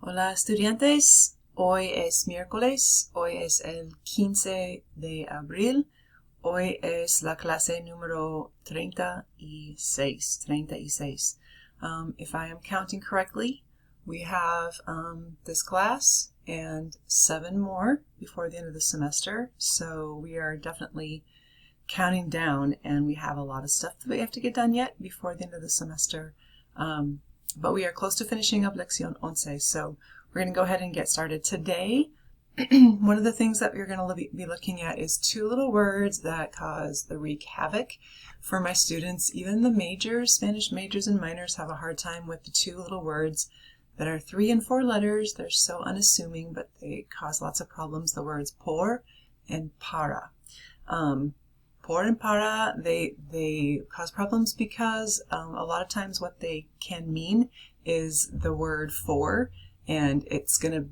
Hola estudiantes, hoy es miércoles, hoy es el 15 de abril, hoy es la clase número 36. If I am counting correctly, we have this class and 7 more before the end of the semester, so we are definitely counting down and we have a lot of stuff that we have to get done yet before the end of the semester. But we are close to finishing up Lección 11, so we're going to go ahead and get started. Today, one of the things that we're going to be looking at is 2 little words that wreak havoc for my students. Even the majors, Spanish majors and minors, have a hard time with the 2 little words that are 3 and 4 letters. They're so unassuming, but they cause lots of problems. The words por and para. Por and para, they cause problems because a lot of times what they can mean is the word for, and it's going to,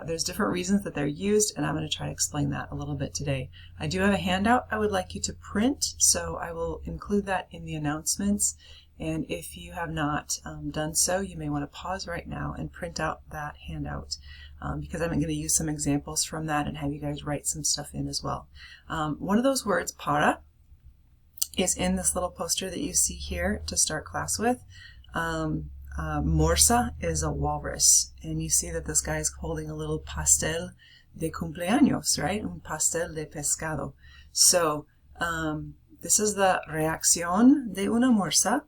there's different reasons that they're used, and I'm going to try to explain that a little bit today. I do have a handout I would like you to print, so I will include that in the announcements, and if you have not done so, you may want to pause right now and print out that handout. Because I'm going to use some examples from that and have you guys write some stuff in as well. One of those words, para, is in this little poster that you see here to start class with. Morsa is a walrus, and you see that this guy is holding a little pastel de cumpleaños, right? Un pastel de pescado. So this is the reacción de una morsa.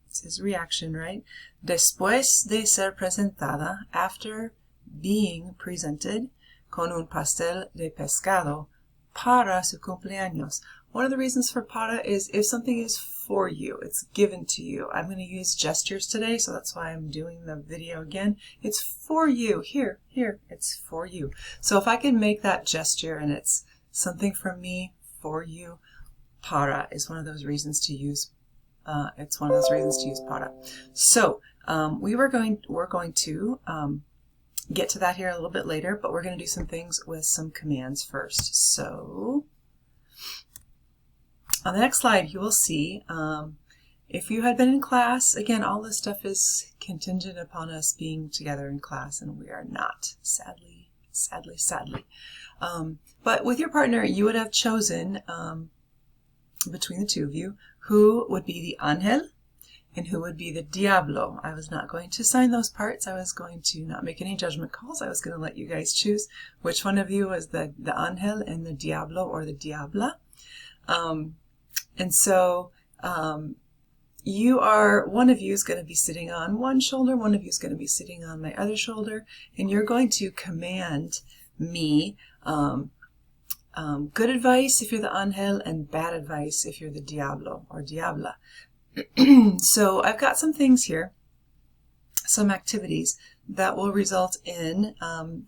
It's his reaction, right? Después de ser presentada, after being presented con un pastel de pescado para su cumpleaños. One of the reasons for para is if something is for you, it's given to you. I'm going to use gestures today, so that's why I'm doing the video again. It's for you. Here, it's for you. So if I can make that gesture and it's something from me for you, para is one of those reasons to use. It's one of those reasons to use para. So we're going to get to that here a little bit later, but we're going to do some things with some commands first. So on the next slide you will see, if you had been in class, again, all this stuff is contingent upon us being together in class, and we are not, sadly. But with your partner, you would have chosen, between the 2 of you, who would be the ángel and who would be the diablo. I was not going to assign those parts. I was going to not make any judgment calls. I was going to let you guys choose which one of you is the ángel and the diablo or the diabla. And so one of you is going to be sitting on one shoulder, one of you is going to be sitting on my other shoulder, and you're going to command me good advice if you're the ángel and bad advice if you're the diablo or diabla. So I've got some things here, some activities that will result in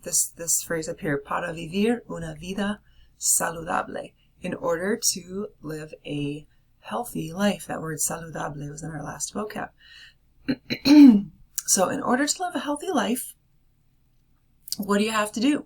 this phrase up here, para vivir una vida saludable, in order to live a healthy life. That word saludable was in our last vocab. So in order to live a healthy life, what do you have to do?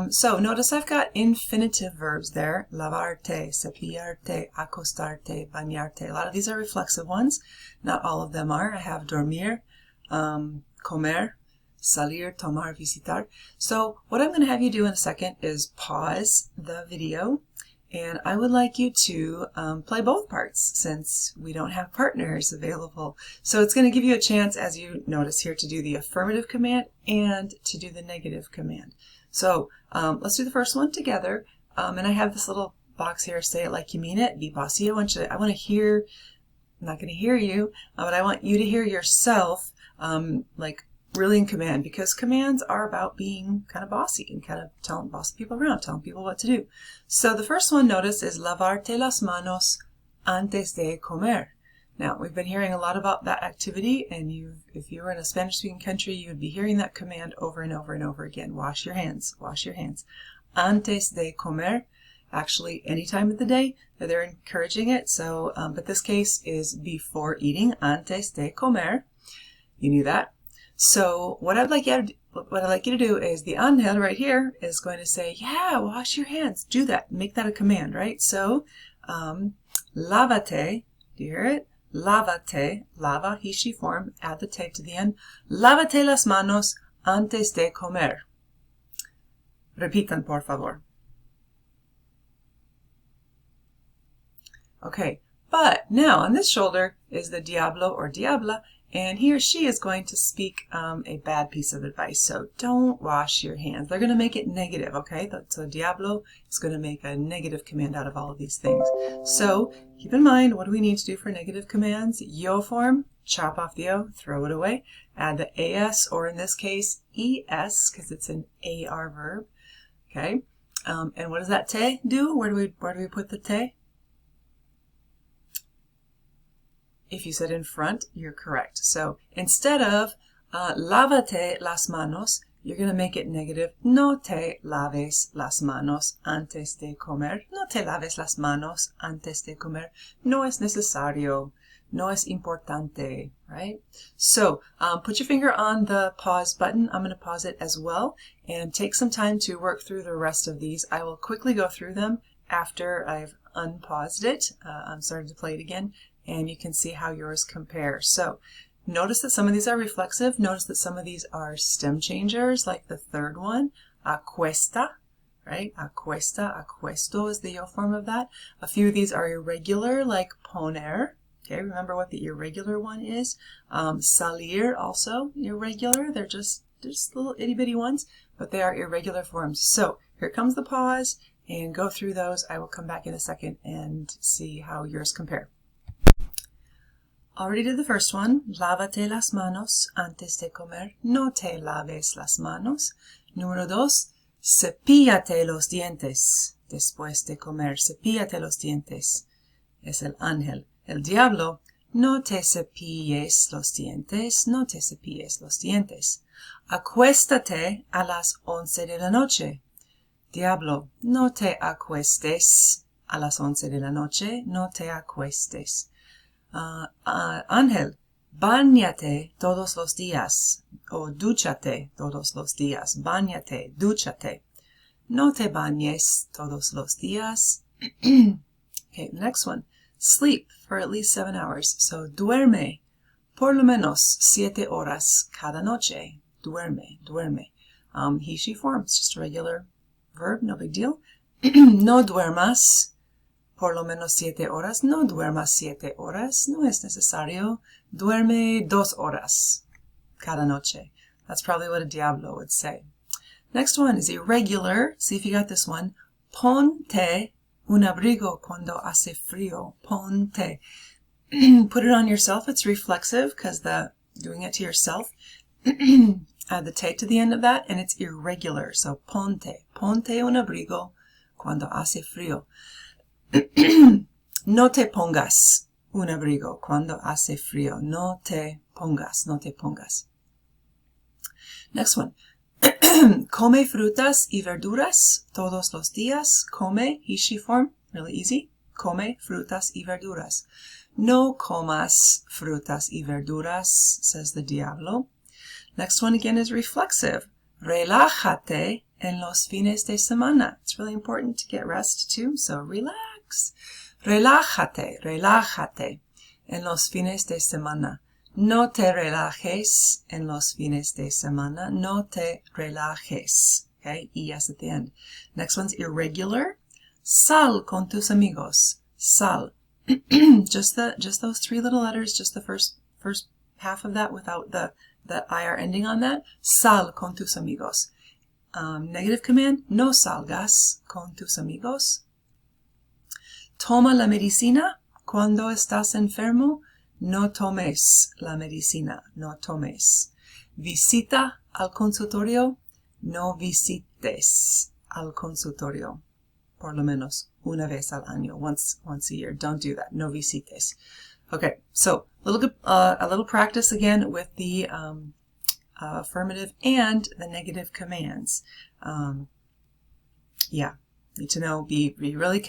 So notice I've got infinitive verbs there. Lavarte, cepillarte, acostarte, bañarte. A lot of these are reflexive ones. Not all of them are. I have dormir, comer, salir, tomar, visitar. So what I'm going to have you do in a second is pause the video, and I would like you to play both parts since we don't have partners available. So it's going to give you a chance, as you notice here, to do the affirmative command and to do the negative command. So let's do the first one together. And I have this little box here, say it like you mean it. Be bossy. I want to hear, I'm not going to hear you, but I want you to hear yourself like really in command, because commands are about being kind of bossy and kind of bossing people around, telling people what to do. So the first one, notice, is lavarte las manos antes de comer. Now, we've been hearing a lot about that activity, and if you were in a Spanish-speaking country, you would be hearing that command over and over and over again. Wash your hands, wash your hands. Antes de comer, actually any time of the day, they're encouraging it. So, but this case is before eating, antes de comer. You knew that. So what I'd like you to do is the ángel right here is going to say, yeah, wash your hands. Do that. Make that a command, right? So lávate. Do you hear it? Lávate. Lava, he, she form. Add the te to the end. Lávate las manos antes de comer. Repitan, por favor. Okay, but now on this shoulder is the diablo or diabla, and he or she is going to speak a bad piece of advice. So don't wash your hands. They're going to make it negative, okay? So diablo is going to make a negative command out of all of these things. So keep in mind, what do we need to do for negative commands? Yo form, chop off the O, throw it away. Add the AS, or in this case, ES, because it's an AR verb, okay? And what does that te do? Where do we put the te? If you said in front, you're correct. So instead of lávate las manos, you're going to make it negative. No te laves las manos antes de comer. No te laves las manos antes de comer. No es necesario. No es importante, right? So put your finger on the pause button. I'm going to pause it as well and take some time to work through the rest of these. I will quickly go through them after I've unpaused it. I'm starting to play it again, and you can see how yours compare. So notice that some of these are reflexive. Notice that some of these are stem changers, like the third one, acuesta, right? Acuesta, acuesto is the yo form of that. A few of these are irregular, like poner. Okay, remember what the irregular one is. Salir, also irregular. They're just little itty bitty ones, but they are irregular forms. So here comes the pause, and go through those. I will come back in a second and see how yours compare. Already did the first one. Lávate las manos antes de comer. No te laves las manos. Número 2. Cepíllate los dientes después de comer. Cepíllate los dientes. Es el ángel. El diablo. No te cepilles los dientes. No te cepilles los dientes. Acuéstate a las 11 de la noche. Diablo. No te acuestes a las 11 de la noche. No te acuestes. Ángel, báñate todos los días, o dúchate todos los días. Báñate, dúchate. No te bañes todos los días. Okay, next one. Sleep for at least 7 hours. So duerme por lo menos 7 horas cada noche. Duerme, duerme. He, she form. It's just a regular verb, no big deal. No duermas por lo menos 7 horas. No duermas 7 horas. No es necesario. Duerme 2 horas cada noche. That's probably what a diablo would say. Next one is irregular. See if you got this one. Ponte un abrigo cuando hace frío. Ponte. Put it on yourself. It's reflexive because doing it to yourself. Add the te to the end of that, and it's irregular. So ponte. Ponte un abrigo cuando hace frío. No te pongas un abrigo cuando hace frío. No te pongas, no te pongas. Next one. Come frutas y verduras todos los días. Come, he, she form, really easy. Come frutas y verduras. No comas frutas y verduras, says the diablo. Next one again is reflexive. Relájate en los fines de semana. It's really important to get rest too, so relax. Relájate, relájate en los fines de semana. No te relajes en los fines de semana. No te relajes. Okay, ES at the end. Next one's irregular. Sal con tus amigos. Sal. just those 3 little letters, just the first half of that without the IR ending on that. Sal con tus amigos. Negative command. No salgas con tus amigos. Toma la medicina cuando estás enfermo. No tomes la medicina. No tomes. Visita al consultorio. No visites al consultorio. Por lo menos una vez al año. Once a year. Don't do that. No visites. Okay, so a little practice again with the affirmative and the negative commands. Need to know, be really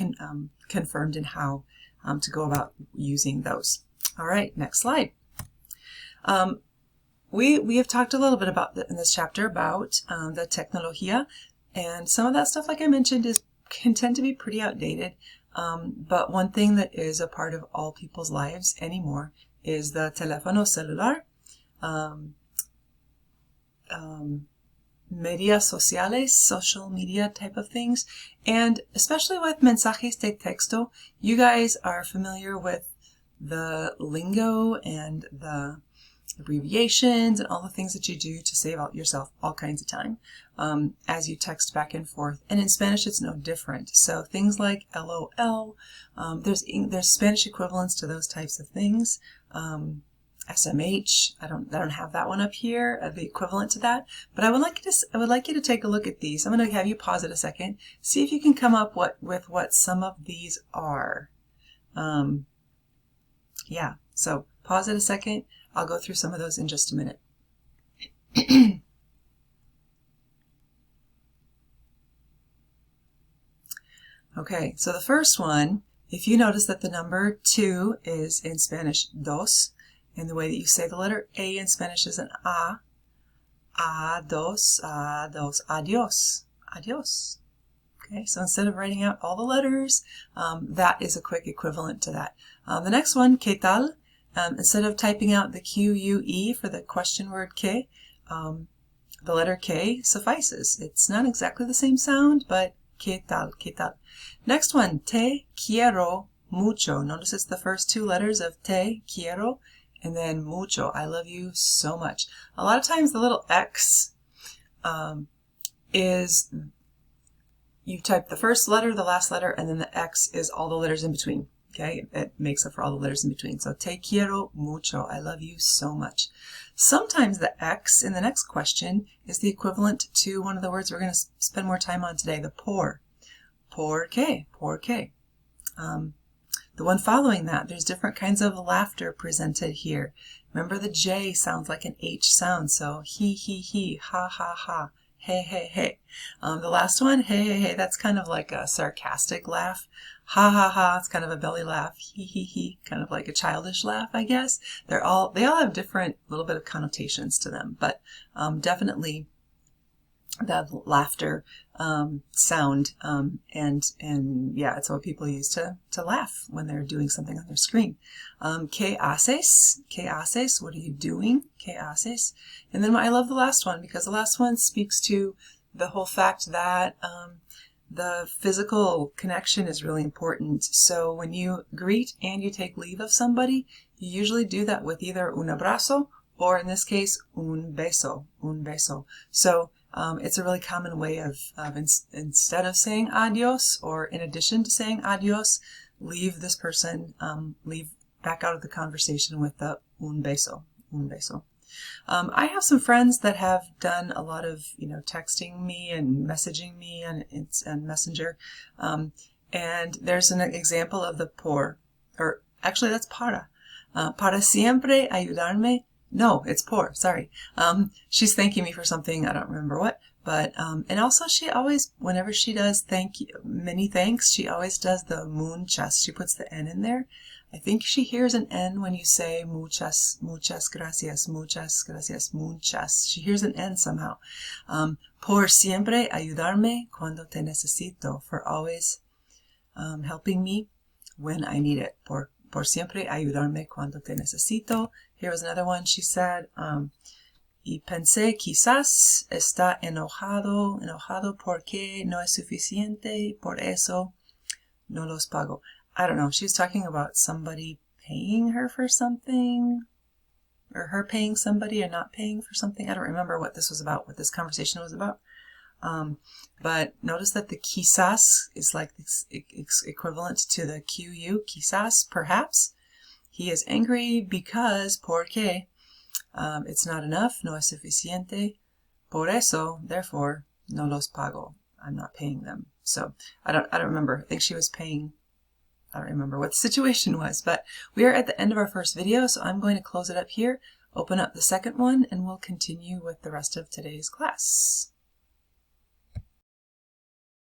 confirmed in how to go about using those. All right, next slide. We have talked a little bit about in this chapter about the tecnología, and some of that stuff, like I mentioned, can tend to be pretty outdated. But one thing that is a part of all people's lives anymore is the teléfono celular. media sociales, social media type of things. And especially with mensajes de texto, you guys are familiar with the lingo and the abbreviations and all the things that you do to save out yourself all kinds of time as you text back and forth. And in Spanish, it's no different. So things like LOL, there's Spanish equivalents to those types of things. SMH, I don't have that one up here, the equivalent to that. But I would like you to take a look at these. I'm going to have you pause it a second, see if you can come up with what some of these are. Yeah, so pause it a second. I'll go through some of those in just a minute. Okay, so the first one, if you notice that the number 2 is in Spanish dos, and the way that you say the letter A in Spanish is an A. Dos, adios, adios. Okay, so instead of writing out all the letters, that is a quick equivalent to that. The next one, ¿qué tal? Instead of typing out the Q-U-E for the question word que, the letter K suffices. It's not exactly the same sound, but ¿qué tal? ¿Qué tal? Next one, te quiero mucho. Notice it's the first 2 letters of te quiero, and then mucho. I love you so much. A lot of times the little X is, you type the first letter, the last letter, and then the X is all the letters in between. Okay, it makes up for all the letters in between. So te quiero mucho. I love you so much. Sometimes the X in the next question is the equivalent to one of the words we're going to spend more time on today, the por. Por qué? Por qué? The one following that, there's different kinds of laughter presented here. Remember the J sounds like an H sound, so he, ha, ha, ha, hey, hey, hey. The last one, hey, hey, hey, that's kind of like a sarcastic laugh. Ha, ha, ha, it's kind of a belly laugh. He, kind of like a childish laugh, I guess. They all have different little bit of connotations to them, but definitely that laughter sound, and yeah, it's what people use to laugh when they're doing something on their screen. ¿Qué haces? ¿Qué haces? What are you doing? ¿Qué haces? And then I love the last one, because the last one speaks to the whole fact that the physical connection is really important. So when you greet and you take leave of somebody, you usually do that with either un abrazo, or in this case, un beso, un beso. So it's a really common way of instead of saying adios, or in addition to saying adios, leave this person, leave back out of the conversation with the un beso, un beso. I have some friends that have done a lot of, texting me and messaging me and Messenger, and there's an example of the por, or actually that's para. Para siempre ayudarme. No, it's por, sorry. She's thanking me for something, I don't remember what, but, and also she always, whenever she does many thanks, she always does the muchas. She puts the N in there. I think she hears an N when you say muchas, muchas gracias, muchas. She hears an N somehow. Por siempre ayudarme cuando te necesito. For always helping me when I need it. Por siempre ayudarme cuando te necesito. Here was another one. She said, y pensé quizás está enojado porque no es suficiente, por eso no los pago. I don't know. She was talking about somebody paying her for something, or her paying somebody or not paying for something. I don't remember what this was about, what this conversation was about. But notice that the quizás is like this equivalent to the QU, quizás, perhaps. He is angry because, porque, it's not enough, no es suficiente. Por eso, therefore, no los pago. I'm not paying them. So I don't remember. I think she was paying. I don't remember what the situation was, but we are at the end of our first video, so I'm going to close it up here, open up the second one, and we'll continue with the rest of today's class.